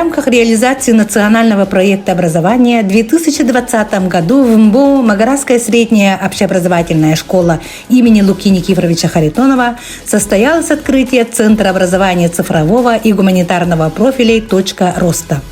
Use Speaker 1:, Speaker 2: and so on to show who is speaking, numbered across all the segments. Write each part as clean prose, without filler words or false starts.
Speaker 1: рамках реализации национального проекта образования в 2020 году в МБО Магараская средняя общеобразовательная школа имени Луки Никифоровича Харитонова состоялось открытие Центра образования цифрового и гуманитарного профилей «Точка роста».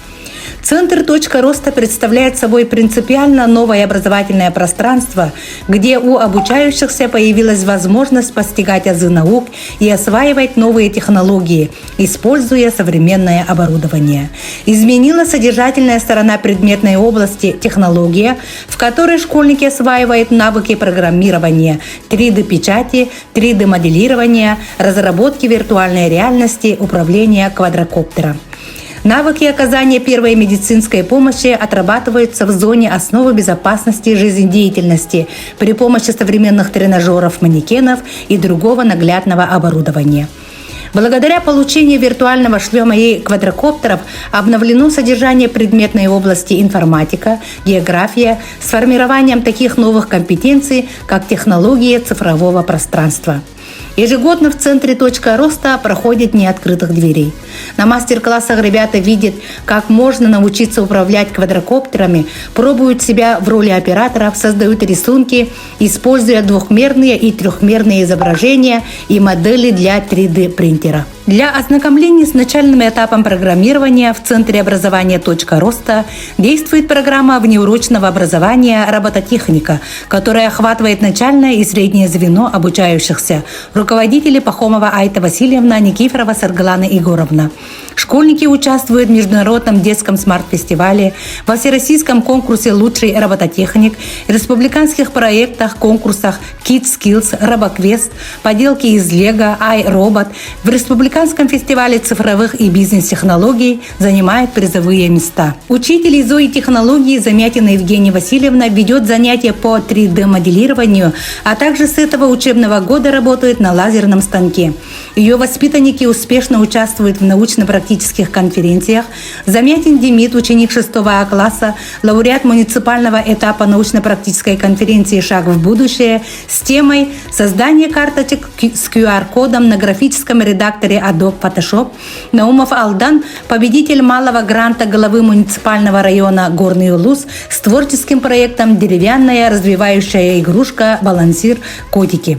Speaker 1: Центр «Точка роста» представляет собой принципиально новое образовательное пространство, где у обучающихся появилась возможность постигать азы наук и осваивать новые технологии, используя современное оборудование. Изменилась содержательная сторона предметной области технология, в которой школьники осваивают навыки программирования, 3D-печати, 3D-моделирования, разработки виртуальной реальности, управления квадрокоптером. Навыки оказания первой медицинской помощи отрабатываются в зоне основы безопасности жизнедеятельности при помощи современных тренажеров, манекенов и другого наглядного оборудования. Благодаря получению виртуального шлема и квадрокоптеров обновлено содержание предметной области информатика, география с формированием таких новых компетенций, как технологии цифрового пространства. Ежегодно в Центре «Точка роста» проходит Дни открытых дверей. На мастер-классах ребята видят, как можно научиться управлять квадрокоптерами, пробуют себя в роли операторов, создают рисунки, используя двухмерные и трехмерные изображения и модели для 3D-принтера. Для ознакомления с начальным этапом программирования в Центре образования «Точка роста» действует программа внеурочного образования «Робототехника», которая охватывает начальное и среднее звено обучающихся. Руководители Пахомова Айта Васильевна, Никифорова Саргалана Егоровна. Школьники участвуют в международном детском смарт-фестивале, во всероссийском конкурсе «Лучший робототехник», республиканских проектах, конкурсах Kids Skills, RoboQuest, поделки из Лего, iRobot, в республиканском фестивале цифровых и бизнес-технологий занимают призовые места. Учитель из ЗОИ-технологии Замятина Евгения Васильевна ведет занятия по 3D-моделированию, а также с этого учебного года работает на лазерном станке. Ее воспитанники успешно участвуют в научно-практических конференциях. Замятин Демид, ученик 6 А класса, лауреат муниципального этапа научно-практической конференции «Шаг в будущее» с темой «Создание карточек с QR-кодом на графическом редакторе Adobe Photoshop». Наумов Алдан, победитель малого гранта главы муниципального района Горный Улус с творческим проектом «Деревянная развивающая игрушка «Балансир котики».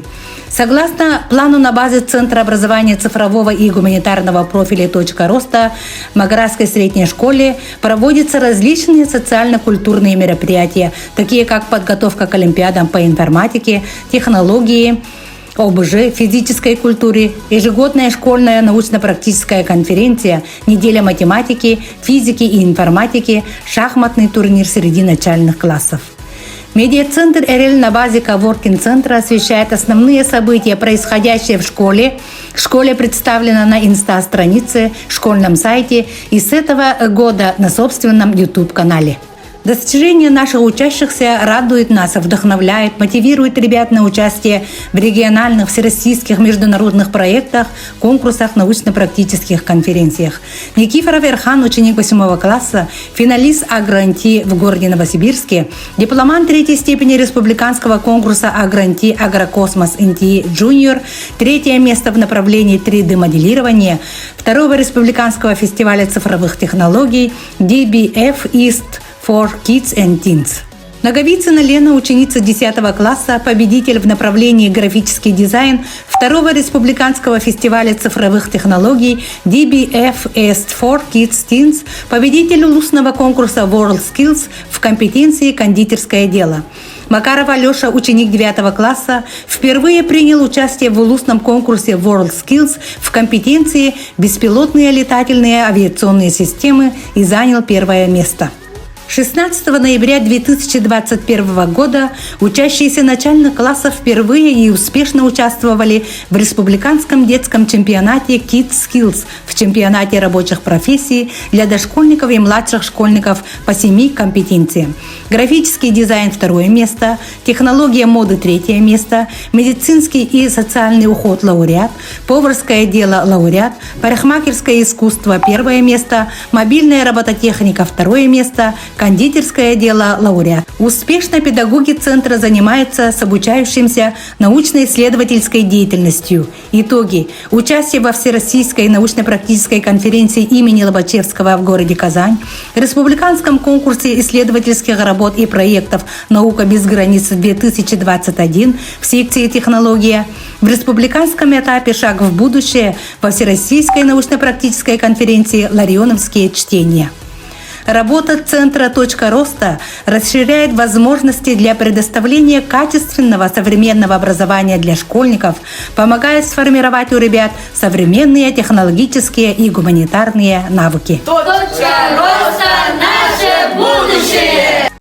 Speaker 1: Согласно плану на базе Центра образования цифрового и гуманитарного профиля «Точка роста» в Магараской средней школе проводятся различные социально-культурные мероприятия, такие как подготовка к олимпиадам по информатике, технологии, ОБЖ, физической культуре, ежегодная школьная научно-практическая конференция, неделя математики, физики и информатики, шахматный турнир среди начальных классов. Медиацентр РЛ на базе коворкинг-центра освещает основные события, происходящие в школе. Школа представлена на инста-странице, школьном сайте и с этого года на собственном YouTube-канале. Достижения наших учащихся радуют нас, вдохновляют, мотивируют ребят на участие в региональных, всероссийских международных проектах, конкурсах, научно-практических конференциях. Никифоров Эрхан, ученик 8 класса, финалист «Агранти» в городе Новосибирске, дипломант 3-й степени республиканского конкурса «Агранти Агрокосмос НТИ Junior», 3-е место в направлении 3D-моделирования, 2-го республиканского фестиваля цифровых технологий DBF East for Kids and Teens. Наговицына Лена, ученица 10 класса, победитель в направлении графический дизайн 2-го республиканского фестиваля цифровых технологий DBF East for Kids Teens, победитель улусного конкурса World Skills в компетенции кондитерское дело. Макаров Алеша, ученик 9 класса, впервые принял участие в улусном конкурсе World Skills в компетенции беспилотные летательные авиационные системы и занял 1-е место. 16 ноября 2021 года учащиеся начальных классов впервые и успешно участвовали в республиканском детском чемпионате Kids Skills, в чемпионате рабочих профессий для дошкольников и младших школьников по 7 компетенциям. Графический дизайн 2 место, технология моды 3 место, медицинский и социальный уход лауреат, поварское дело лауреат, парикмахерское искусство 1 место, мобильная робототехника 2 место, кондитерское дело лауреат. Успешно педагоги центра занимаются с обучающимся научно-исследовательской деятельностью. Итоги. Участие во Всероссийской научно-практической конференции имени Лобачевского в городе Казань, республиканском конкурсе исследовательских работ и проектов «Наука без границ-2021» в секции «Технология», в республиканском этапе «Шаг в будущее» во Всероссийской научно-практической конференции «Ларионовские чтения». Работа Центра «Точка роста» расширяет возможности для предоставления качественного современного образования для школьников, помогает сформировать у ребят современные технологические и гуманитарные навыки.
Speaker 2: Точка роста – наше будущее!